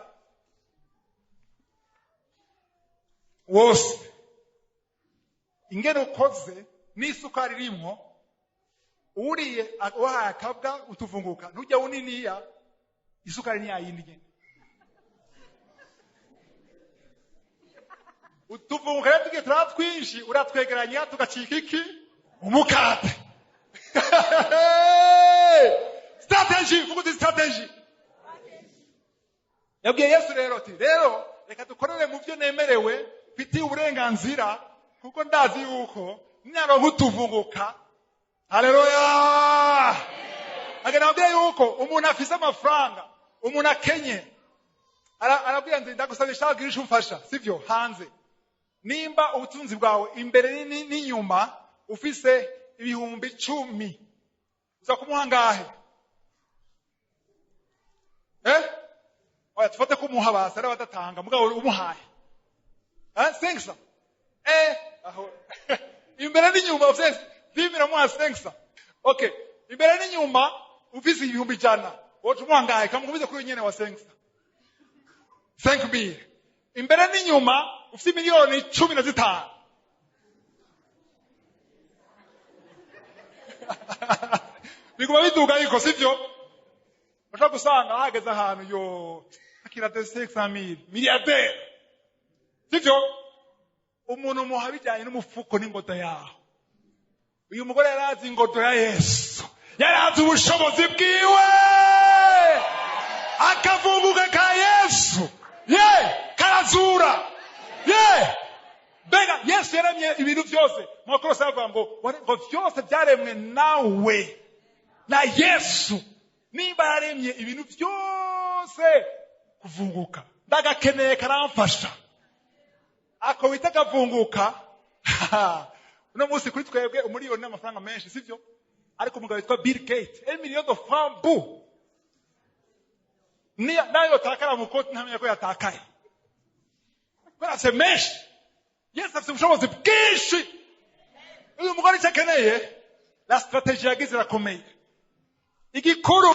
wose ingene ukoze n'isukari rimwo, uriye wahaye akabwa utuvunguka ntujya uniniya, isukari ni yayindi nyene. Utuvunguka rero tugiye turatwinshi uratwegeranya tugacika iki umukate. Strategy, vuga strategy. Yabwiye Yesu rero ati rero reka dukorere mu byo nemerewe mfitiye uburenganzira, kuko ndazi yuko nyaronka utuvunguka. Haleluya. Agena abwiye yuko umuntu afise amafaranga, umuntu akenye arabwiye nzi ndagusabisha agirisha umfasha sivyo hanze. Nimba ubutunzi bwawe imbere n'inyuma ufise ibihumbi 10 uza kumuha ngahe? Oya tufate kumuha basa badatanga mugabo umuhaye. Sengsa. Aho. Imbere n'inyuma ufise bimira mu sengsa. Okay. Imbere n'inyuma ufise ibihumbi 100 wocu umuha ngahe kamukubize kuri nyene wa sengsa. 5,000. Imbere n'inyuma ufite miliyoni 15. Biguma biduga ariko sivyo? Ushaka gusanga hageze ahantu yo akira de 500,000 milliardaire. Sivyo? Umuntu muhabijanye n'umufuko n'ingodo yaho. Uyu mugore yarazi ingodo ya Yesu. Yarazi ubushobozi bwiwe. Akavunguka ka Yesu. Karazura. Bega Yesu yaremye ibintu byose. Mwakorose avuga ngo byose byaremwe nawe na Yesu. Nimba yaremye ibintu byose kuvunguka, ndagakeneye karamfasha. Ako wita kavunguka. Uno munsi kuri twebwe umuriyoni n'amafaranga menshi sivyo? Ariko umugabo witwa Bill Gates 1 million de francs bu. Nayo takara mu koti ntamenya ko yatakaye. Kwa se menshi. Yesu afite ubushobozi bwinshi. Uyu mugore cyakeneye la strategy yagize rakomeye. Igikuru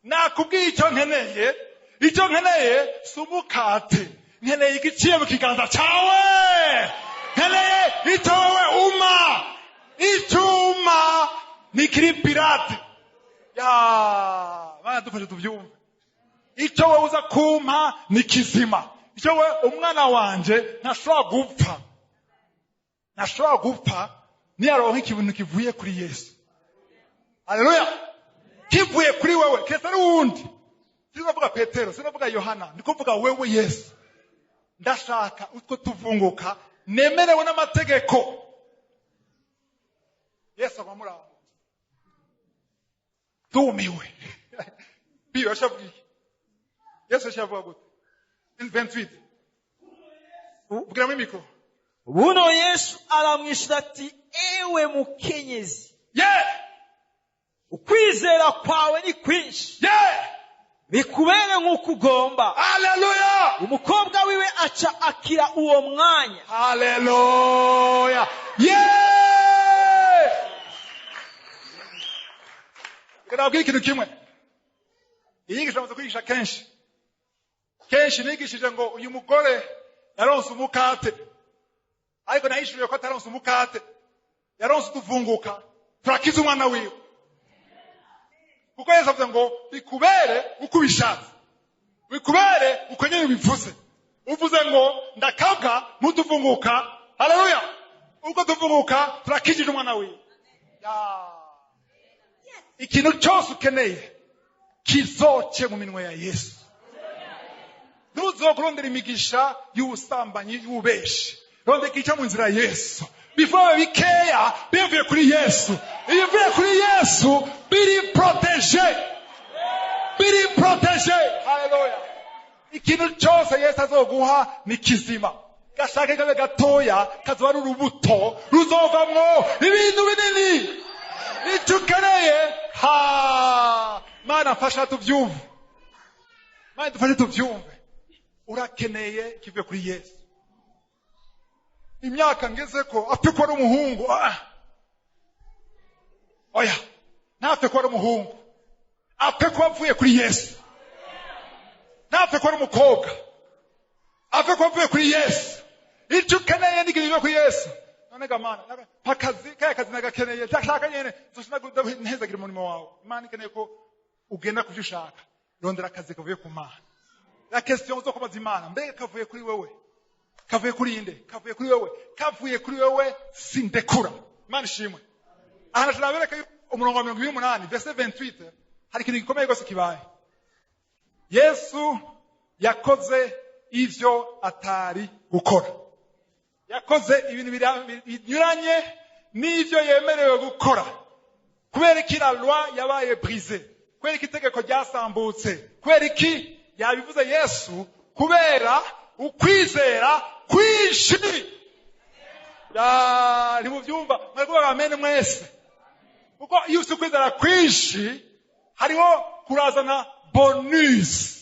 nakubwiye icyo nkeneye sumukate, nkeneye igiciye mu kiganza cyawe, nkeneye itowe icyuma ni kiri pirate Bana dufashe tuvyumve. Icyo wowe uza kumpa ni kizima. Icyo wowe umwana wanje ntashobora gupfa. Ntashobora gupfa niyaronka ikintu kivuye kuri Yesu. Haleluya. Kivuye kuri wewe, kese ari wundi. Sinavuga Petero, sinavuga Yohana, ndikuvuga wewe Yesu. Ndashaka utwo tuvunguka nemerewe n'amategeko. Yesu amamura. Tumiwe. Biyo ashavuga. Yesu ashavuga gute? 28. Ubwiramo imikro. Buno Yesu aramwishura ati ewe mukenyezi. Ukwizera kwawe ni kwinshi. Bikubere nk'uko ugomba. Haleluya. Umukobwa wiwe aca akira uwo mwanya. Haleluya. Ndabwira ikintu kimwe. Inyigisho amaze kwigisha kenshi. Kenshi nigishije ngo uyu mugore yaronse umukate. Ariko nahishuriye ko ataronse umukate. Yaronse utuvunguka. Turakiza umwana wiwe. Kuko Yesu avuze ngo bikubere uko ubishatse. Bikubere uko nyine bivuze. Uvuze ngo ndakabwa mutuvunguka. Haleluya. Uko tuvunguka turakijije umwana wiwe. Ikintu cyose ukeneye kizoce mu minwe ya Yesu. Ntuzokurondera imigisha y'ubusambanyi y'ubeshi. Rondeka icyo mu nzira ya Yesu. Bivuye bikeya bivuye kuri Yesu. Iyo bivuye kuri Yesu biri protege. Haleluya. Ikintu cyose Yesu azoguha ni kizima. Gashake kabe gatoya kazoba ari urubuto ruzovamwo ibintu binini. Icyo ukeneye Mana mfasha tuvyumve. Mana dufashe tuvyumve. Urakeneye kivuye kuri Yesu. Imyaka ngeze ko apfe ko ari umuhungu. Oya, ntapfe ko ari umuhungu. Apfe ko avuye kuri Yesu. Ntapfe ko ari umukobwa. Apfe ko avuye kuri Yesu. Icyo ukeneye ni kivuye kuri Yesu. None gamana, kaya kazi nagakeneye. Ndashaka nyene zoshinaguda ntezagira umurimo wawe. Imana ikeneye ko ugenda kuvyo ushaka. Rondera akazi kavuye ku Mana. La question zo kubaza Imana, mbega kavuye kuri wewe? Kavuye kuri inde? Kavuye kuri wewe. Kavuye kuri wewe sindekura. Imana ishimwe. Aha turabereka umurongo wa 28 verset 28 hari ikintu gikomeye gose kibaye. Yesu yakoze ivyo atari gukora. Yakoze ibintu binyuranye n'ivyo yemerewe gukora. Kubera iki la loi yabaye brisée. Kubera iki itegeko ryasambutse. Kubera iki yabivuze Yesu kubera ukwizera kwinshi. Ni muvyumva mwego bamene mwese. Kuko iyo ukwizera kwinshi hariho kurazana bonus.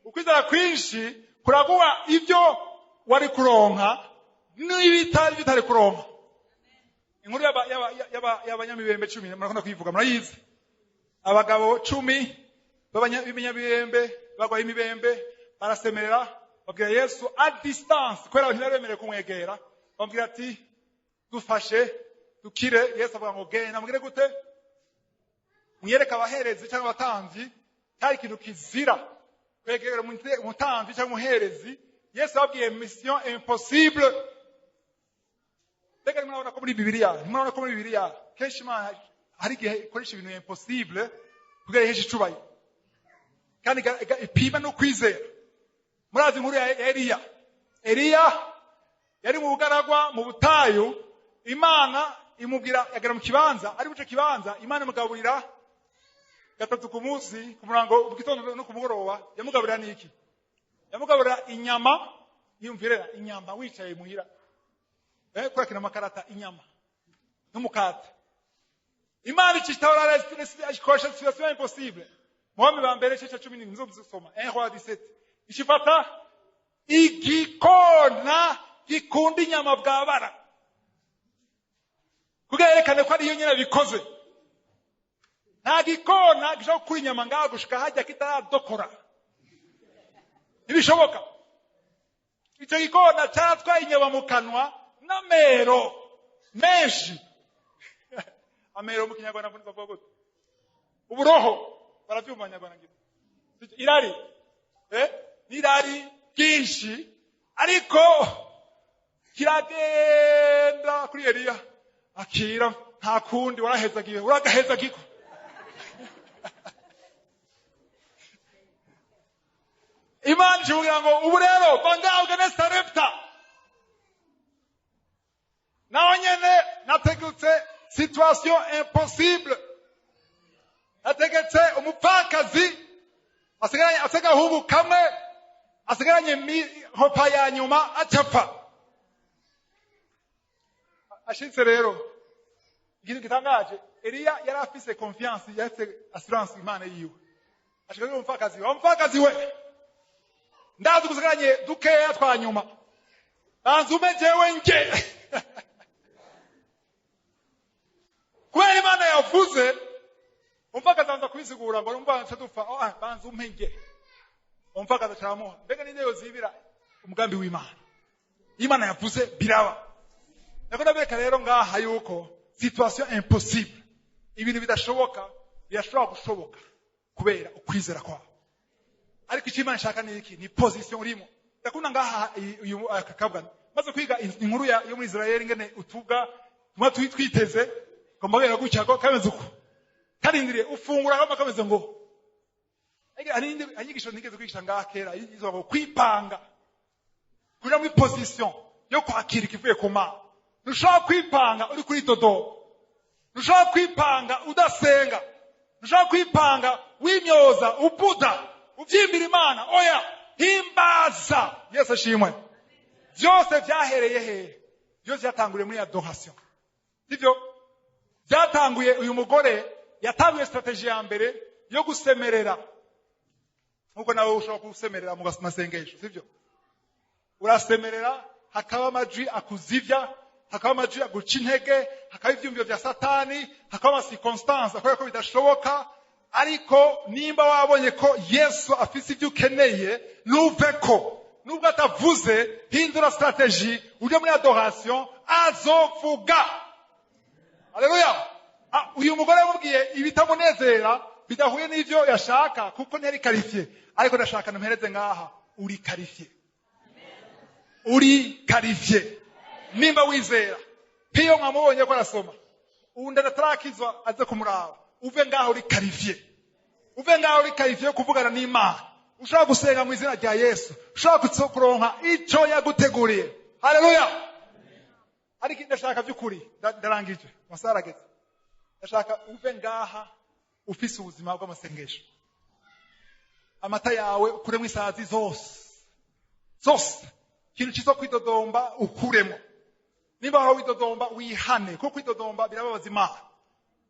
Ukwizera kwinshi kuraguha ivyo wari kuronka n'ibitari kuronka. Inkuru y'abanyamibembe 10 murakunda kuyivuga murayizi. Abagabo 10 b'abanyamibembe bagwaye imibembe barasemerera babwira Yesu at distance kwera abantu baremere kumwegera bamubwira ati dufashe dukire. Yesu avuga ngo genda mugire gute mwiyereka abaherezi cyangwa abatanzi cyari ikintu kizira kwegera umutanzi cyangwa umuherezi. Yesu abwiye mission impossible. Bega mwana ko muri Bibiliya kenshi Imana hari igihe ikoresha ibintu impossible kugira iheshe icubaye kandi ipima no kwizera. Murazi inkuru ya Eliya yari mu bugaragwa mu butayu. Imana imubwira yagera mu kibanza, ari buce kibanza Imana imugaburira gatatu ku munsi ku murango bw'itondo no ku mugoroba. Yamugaburira niki? Yamugaburira inyama. Yumvirera inyama wicaye muhira kurakina makarata inyama n'umukate. Imana ikitahora ikosha situation impossible. Muhammed wa mbere cece 10 nzobusoma 1 roi 17 ishifata igikona gikundi inyama bwabara kugerekane ko ari iyo nyine bikoze. Nta gikona gisho kuri inyama ngagushika hajya kitaradokora. Ibishoboka. Icyo gikona cyatwaye inyama mu kanwa n'amero menshi. Amero mu Kinyarwanda bavuga gute? uburoho baravyumva nyabana ngira irari n'irari byinshi ariko kiragenda kuri Eliya akira nta kundi warahezagiye uragahezagiko Imana ivuga ngo ubu rero bangaho Sarepta naho nyene nategetse situation impossible nategetse umupfakazi asigahungu kamwe asigaranye hopa ya nyuma acapfa ashitse rero ikintu gitangaje Eliya yari afise confiance yafise assurance Imana yiwe ashaka umupfakazi we ndazi gusigaranye dukeya twa nyuma banzume jewe nje kubera Imana yavuze umupfakazi anza kubisigura ngo numva ntadupfa banzume nje umupfakazi cyaramuha mbega ninde yozibira umugambi w'Imana Imana yavuze biraba nako nabeka rero ngaha yuko situation impossible ibintu bidashoboka birashobora gushoboka kubera ukwizera kwawe ariko icyo Imana ishaka ni iki ni position urimo ndakunda ngaha uyu akakabwa maze kwiga inkuru yo muri Israel ngene utuga tuma twiteze ko mbabera gucyako kameze uko karindire ufungura kama kameze ngo anyigisho nigeze kwigisha ngaha kera izo ngo kwipanga kuja muri position yo kwakira ikivuye ku Mana ntushobora kwipanga uri kuri dodo ntushobora kwipanga udasenga ntushobora kwipanga wimyoza ubuda uvyimbira Imana oya himbaza Yesu ashimwe byose byahereye hehe byose byatanguriye muri adoration sivyo byatanguye uyu mugore yatanguye strategy ya mbere yo gusemerera nkuko nawe ushobora gusemerera mu masengesho sivyo urasemerera hakaba amajwi akuzivya hakaba amajwi aguca intege hakaba ivyumviro vya satani hakaba amaciconstance akorera ko bidashoboka ariko nimba wabonye ko Yesu afise ibyo ukeneye nuveko nubwo atavuze hindura strategy uje muri adoration azovuga haleluya uyu mugore yamubwiye ibitamunezera bidahuye n'ivyo yashaka kuko ntiyari qualifié ariko ndashaka ntumhereze ngaha uri qualifié nimba wizera piyo mwamubonye ko arasoma undi natarakizwa aze kumuraba uve ngaho uri qualifié kuvugana n'Imana ushobora gusenga mu izina rya Yesu ushobora kuronka ico yaguteguriye haleluya ariko ndashaka byukuri ndarangije masarageze ndashaka uve ngaha ufise ubuzima bw'amasengesho amata yawe ukuremo isazi zose kintu kizo kwidodomba ukuremo nimba aho widodomba wihane kuko kwidodomba birababaza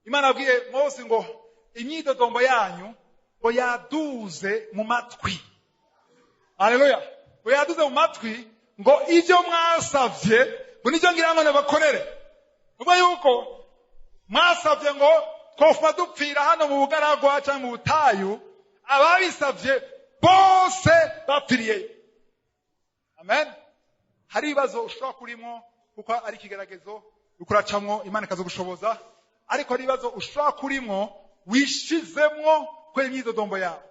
Imana abwiye Mose ngo imyidodombo yanyu ngo yaduze mu matwi haleluya ngo yaduze mu matwi ngo ivyo mwasavye ngo nivyo ngira ngo nabakorere ubwo yuko mwasavye ngo twofuma dupfira hano mu bugaragwa cyangwa mu butayu ababisavye bose bapfiriye amen hari ibibazo ushobora kurimo kuko ari ikigeragezo ukuracamwo Imana ikazogushoboza ariko hari ibibazo ushobora kurimo wishizemwo kwera imyidodombo yawe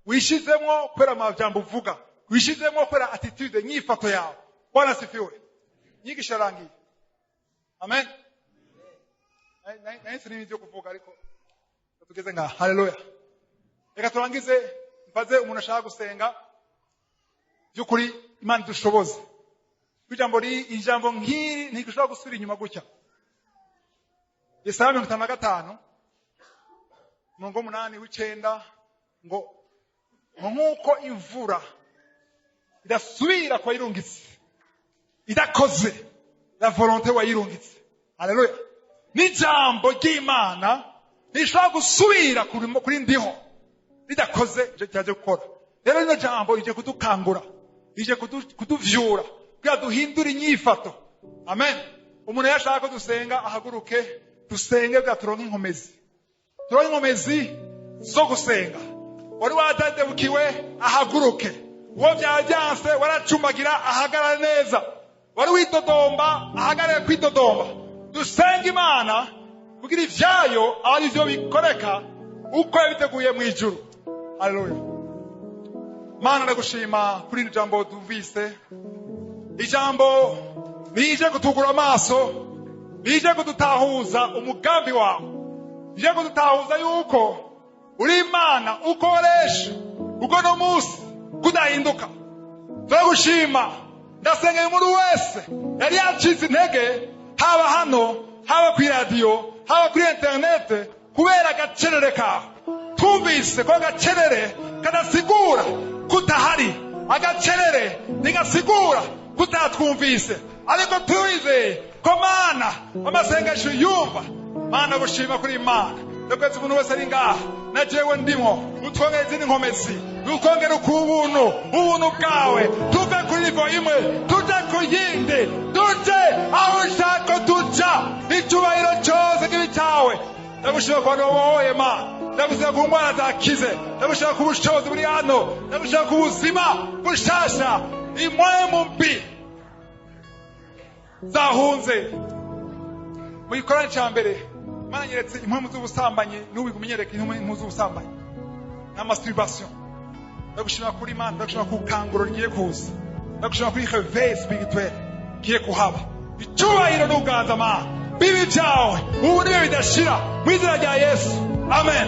wishizemwo kwera amajambo uvuga wishizemwo kwera attitude nyifato yawe Bwana sifiwe nyigisha rangi amen nahise n'ibyo kuvuga ariko tugeze ngaha haleluya reka turangize mbaze umuntu ashaka gusenga by'ukuri Imana dushoboze ijambo nk'iri ntigushobora gusubira inyuma gutya Yesaya 55 8 9 ngo nkuko imvura idasubira kwa irungitse idakoze la volonté wa irungitse haleluya n'ijambo ry'Imana rishobora gusubira kuri ndiho ridakoze cyaje gukora rero rino jambo rije kudukangura rije kutuvyura kugira duhindure inyifato amen umuntu yashaka ko dusenga ahaguruke dusenge bwa turonka inkomezi zo gusenga wari wadadebukiwe ahaguruke uwo byajyanse waracumbagira ahagarara neza wari widodomba ahagarare kwidodomba dusenga Imana kugira ivyayo ari byo bikoreka uko yabiteguye mu ijuru. Haleluya. Mana ndagushima kuri iri jambo duvise, ijambo rije kutugura amaso, rije kudutahuza umugambi wawe, rije kudutahuza yuko uri Imana ukoresha uko no munsi kudahinduka. Turagushima. Ndasengeye umuntu wese yari yacitse intege, haba hano, haba kuri radio, haba kuri internet, kubera agacerere kawe. Twumvise ko agacerere kadasigura kutahari, agacerere ntigasigura kutatwumvise, ariko tuwizeye ko Mana amasengesho yumva. Mana gushima kuri Imana. Ndakwezi umuntu wese ari ngaha na jewe ndimo, utwongere izindi nkomezi, ukongere ukubuntu, ubuntu bwawe, tuve kuri nivo imwe tuje ku yindi, tuje aho ushaka tuja, icyubahiro cyose kibi cyawe. Ndagushima ku bantu babohoye Mana, ndagushima ku ndwara zakize, ndagushima ku bushobozi buri hano, ndagushima ku buzima bushasha, impwemu mbi zahunze mu gikorane cya mbere. Mana nyeretse impwemu z'ubusambanyi, n'ubu kumenyereka impwemu z'ubusambanyi na masturbation. Ndagushima kuri Mana, ndagushima ku kanguro rigiye kuza, ndagushima kuri réveil spirituel kiye kuhaba. Icyubahiro n'uganza Mana bibi byawe ubu niwe bidashira mu izina rya Yesu. Amen.